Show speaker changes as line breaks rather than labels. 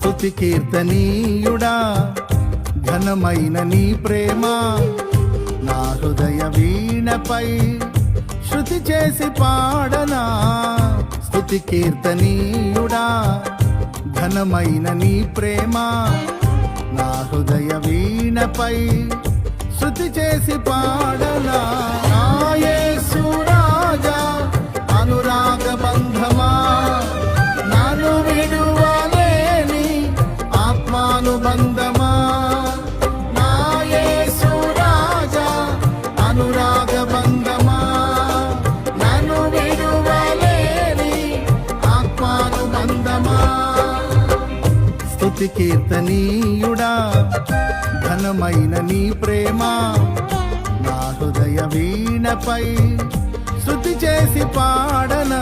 స్తుతి కీర్తనీయుడా ఘనమైన నీ ప్రేమ నా హృదయ వీణపై శృతి చేసి పాడనా. స్తుతి కీర్తనీయుడా ఘనమైన నీ ప్రేమ నా హృదయ వీణపై శృతి చేసి పాడనా. నా యేసు రాజా అనురాగ బంధమా నన్ను విడువలేని ఆత్మానుబంధమా. నా యేసు రాజా అనురాగ బంధమా నన్ను విడువలేని ఆత్మానుబంధమా. స్తుతి కీర్తనీయుడా ఘనమైన నీ ప్రేమ నా హృదయ వీణపై శృతి చేసి పాడనా.